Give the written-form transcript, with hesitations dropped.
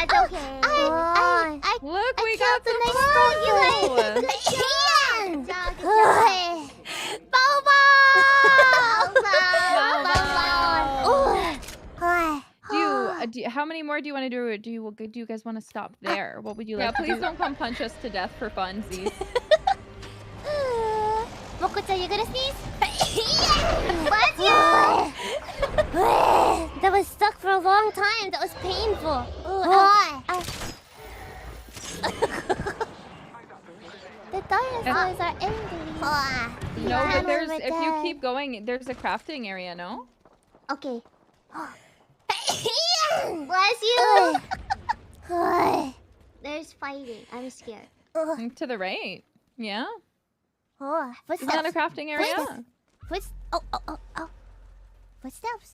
It's okay. Look, we killed got the the next Mococo. Good job. How many more do you want to do? Or do you guys want to stop there? What would you like to do? Please don't come punch us to death for funsies. Moco-chan, you gonna sneeze? Bless you! That was stuck for a long time. That was painful. The dinosaurs are angry. No, but there's if you keep going, there's a crafting area, no? Okay. Bless you! There's fighting. I'm scared. To the right. Yeah. Footsteps. Is that a crafting area? Footsteps.